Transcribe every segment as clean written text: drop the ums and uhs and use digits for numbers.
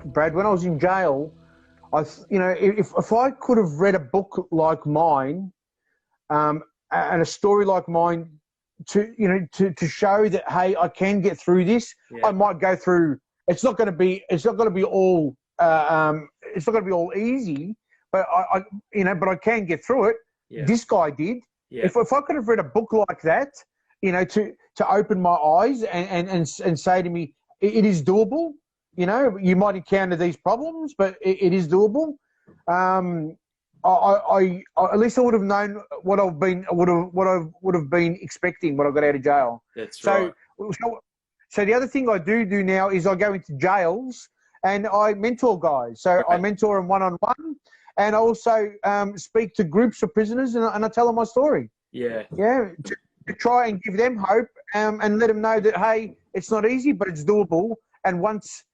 Brad, when I was in jail, if I could have read a book like mine, and a story like mine to show that, hey, I can get through this. Yeah. I might go through. It's not going to be all easy, but but I can get through it. Yeah. This guy did. Yeah. If I could have read a book like that, to open my eyes and say to me, it is doable. You might encounter these problems, but it is doable. I at least I would have known what I would have been expecting when I got out of jail. That's right. So the other thing I do now is I go into jails and I mentor guys. So I mentor them one-on-one, and I also speak to groups of prisoners and I tell them my story. Yeah. Yeah, to try and give them hope and let them know that, hey, it's not easy, but it's doable. And once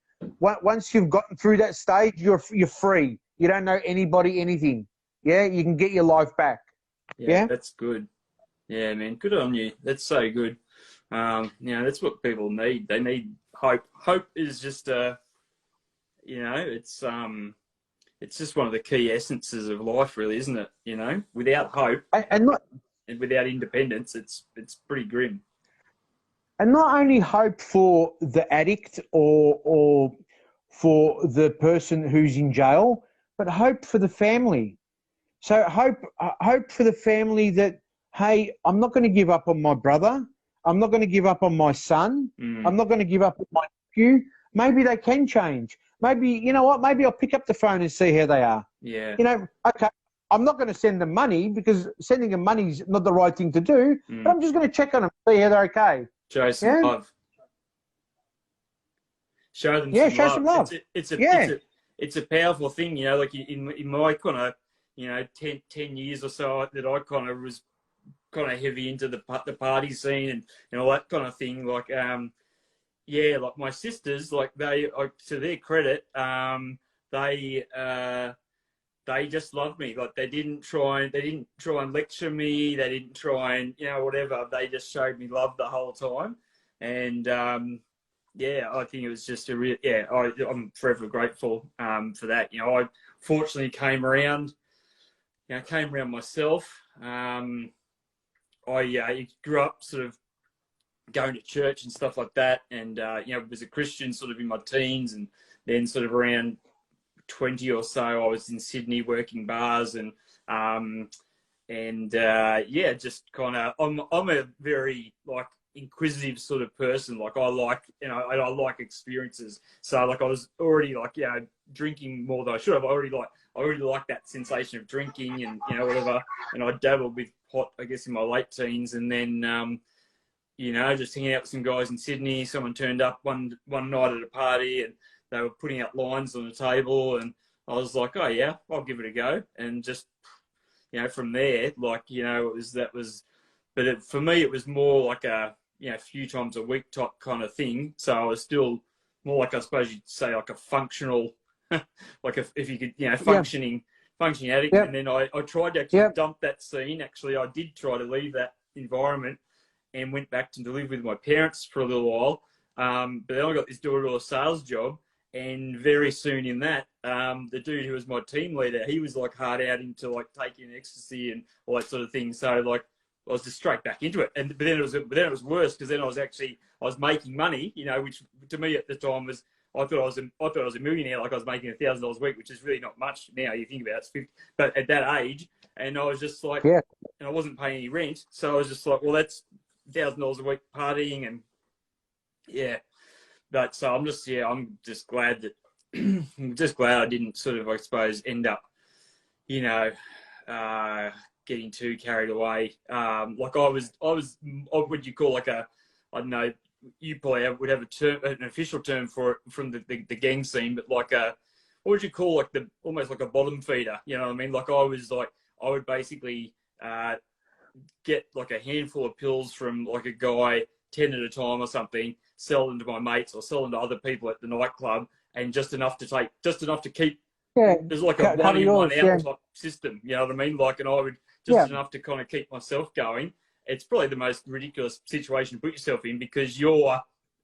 you've gotten through that stage, you're free. You don't know anybody, anything. Yeah, you can get your life back. Yeah? That's good. Yeah, man, good on you. That's so good. That's what people need. They need hope. Hope is just it's just one of the key essences of life, really, isn't it? Without hope and without independence, it's pretty grim. And not only hope for the addict or for the person who's in jail, but hope for the family. So hope for the family that, hey, I'm not going to give up on my brother. I'm not going to give up on my son. I'm not going to give up on my nephew. Maybe they can change. Maybe, you know what, maybe I'll pick up the phone and see how they are. Yeah. Okay, I'm not going to send them money because sending them money is not the right thing to do, but I'm just going to check on them, see how they're okay. Show some love. Show them some love. It's a powerful thing, like in my kind of, 10 years or so that I kind of was kind of heavy into the party scene and all that kind of thing. Like, like my sisters, like to their credit, they just loved me. Like they didn't try and lecture me. They didn't try and, whatever. They just showed me love the whole time. And, I think it was just I'm forever grateful, for that. I fortunately came around myself. I grew up sort of going to church and stuff like that, and was a Christian sort of in my teens, and then sort of around 20 or so I was in Sydney working bars and just kind of I'm a very like inquisitive sort of person. Like I like experiences. So like I was already like drinking more than I should have. I already liked that sensation of drinking and whatever. And I dabbled with pot, I guess, in my late teens, and then just hanging out with some guys in Sydney. Someone turned up one night at a party and they were putting out lines on the table, and I was like, oh yeah, I'll give it a go. And just from there, like but for me it was more like a few times a week type kind of thing. So I was still more like, I suppose you'd say, like a functional like if you could functioning addict. And then I tried to actually dump that scene. Actually, I did try to leave that environment and went back to live with my parents for a little while. But then I got this door-to-door sales job, and very soon in that, the dude who was my team leader, he was like hard out into like taking ecstasy and all that sort of thing. So like I was just straight back into it. But then it was worse, because then I was making money, which to me at the time was, I thought I was a millionaire. Like I was making $1,000 a week, which is really not much now. You think about it, it's 50, but at that age, and I was just like, and I wasn't paying any rent, so I was just like, well, that's $1,000 a week partying, and But so I'm just glad that I'm just glad I didn't sort of, I suppose, end up, getting too carried away. Like I was, what would you call like I don't know. You probably would have an official term for it from the gang scene, but like what would you call like almost like a bottom feeder? You know what I mean? Like I would basically get like a handful of pills from like a guy 10 at a time or something, sell them to my mates or sell them to other people at the nightclub, and just enough to keep. There's like a one in, one out type system. You know what I mean? Like, and I would just enough to kind of keep myself going. It's probably the most ridiculous situation to put yourself in, because you're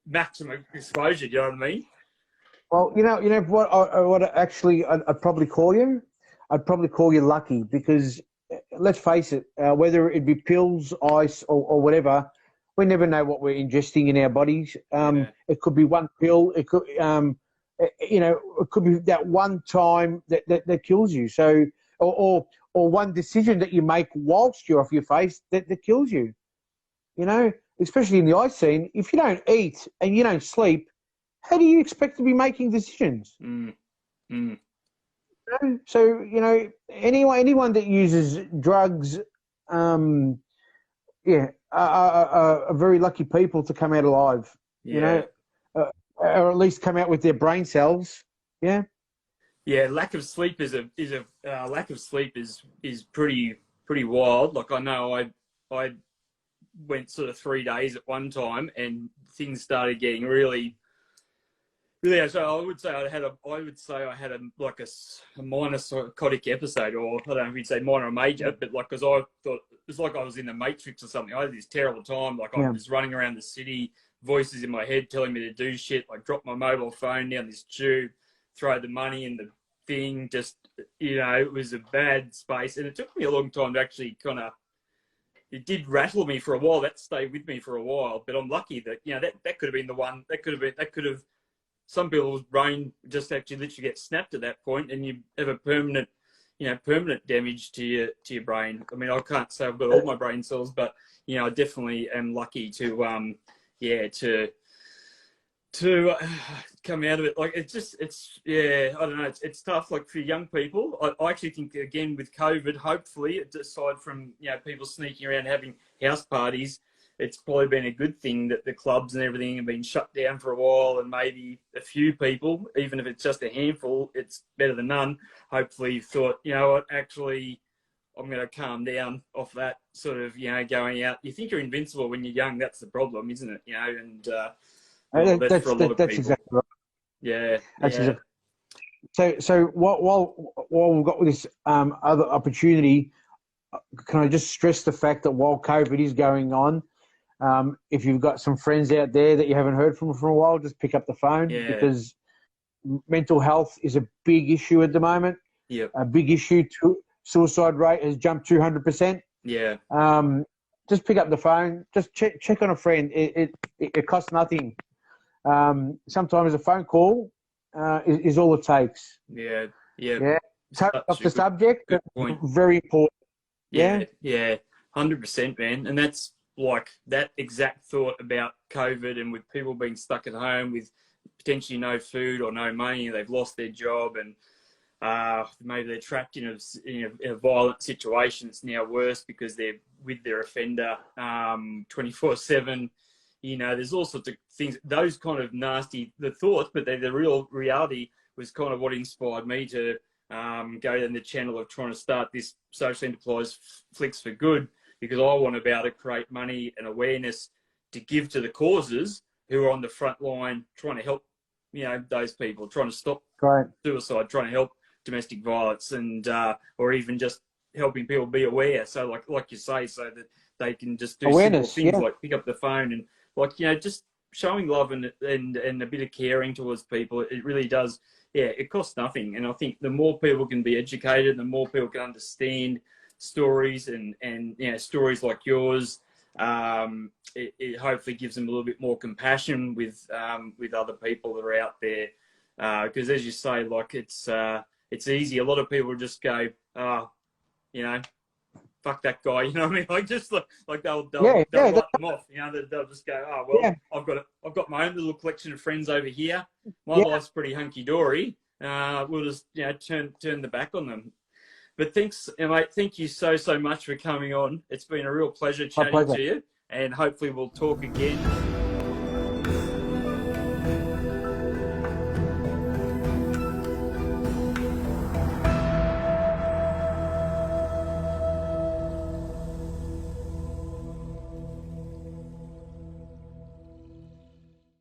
maximum exposure. You know what I mean? Well, you know what actually I'd probably call you? I'd probably call you lucky because let's face it, whether it be pills, ice, or whatever, we never know what we're ingesting in our bodies. Yeah. It could be one pill. It could, it could be that one time that kills you. So, or one decision that you make whilst you're off your face that kills you. You know, especially in the ice scene, if you don't eat and you don't sleep, how do you expect to be making decisions? Mm. Mm. So, anyone that uses drugs, yeah, are very lucky people to come out alive. Yeah. Or at least come out with their brain cells. Yeah. Yeah, lack of sleep is a lack of sleep is pretty wild. Like I know I went sort of 3 days at one time, and things started getting really. So I would say I had a minor psychotic episode, or I don't know if you'd say minor or major, but like because I thought it was like I was in the Matrix or something. I had this terrible time, like I was running around the city, voices in my head telling me to do shit, like drop my mobile phone down this tube, throw the money in the thing. Just it was a bad space, and it took me a long time to actually kind of. It did rattle me for a while. That stayed with me for a while, but I'm lucky that that could have been the one. That could have. Some people's brain just actually literally gets snapped at that point, and you have a permanent damage to your brain. I mean, I can't say I've got all my brain cells, but I definitely am lucky to come out of it. Like I don't know. It's tough. Like for young people, I actually think again with COVID, hopefully, aside from people sneaking around having house parties, it's probably been a good thing that the clubs and everything have been shut down for a while, and maybe a few people, even if it's just a handful, it's better than none. Hopefully you've thought, what, actually, I'm going to calm down off that sort of, going out. You think you're invincible when you're young. That's the problem, isn't it? And that's for a lot of people. Exactly right. Yeah. That's exactly. So while we've got this other opportunity, can I just stress the fact that while COVID is going on, if you've got some friends out there that you haven't heard from for a while, just pick up the phone because mental health is a big issue at the moment. Yeah. A big issue. Suicide rate has jumped 200%. Yeah. Just pick up the phone. Just check on a friend. It costs nothing. Sometimes a phone call is all it takes. Yeah. Touch off the subject. Very important. Yeah. 100%, man. And that's like that exact thought about COVID, and with people being stuck at home with potentially no food or no money, they've lost their job, and maybe they're trapped in a violent situation. It's now worse because they're with their offender 24/7. There's all sorts of things, those kind of nasty thoughts, but the real reality was kind of what inspired me to go down the channel of trying to start this social enterprise, Flicks for Good, because I want to be able to create money and awareness to give to the causes who are on the front line, trying to help, those people, trying to stop suicide, trying to help domestic violence, and or even just helping people be aware. So like you say, so that they can just do awareness, simple things like pick up the phone and just showing love and a bit of caring towards people. It really does. Yeah, it costs nothing. And I think the more people can be educated, the more people can understand stories and stories like yours, it hopefully gives them a little bit more compassion with other people that are out there. Because as you say, like it's easy. A lot of people just go, fuck that guy. You know what I mean? Like just like they'll write them off. They'll just go, oh well, I've got my own little collection of friends over here. My life's pretty hunky dory. We'll just turn the back on them. But thanks, mate. Thank you so much for coming on. It's been a real pleasure chatting to you, and hopefully we'll talk again.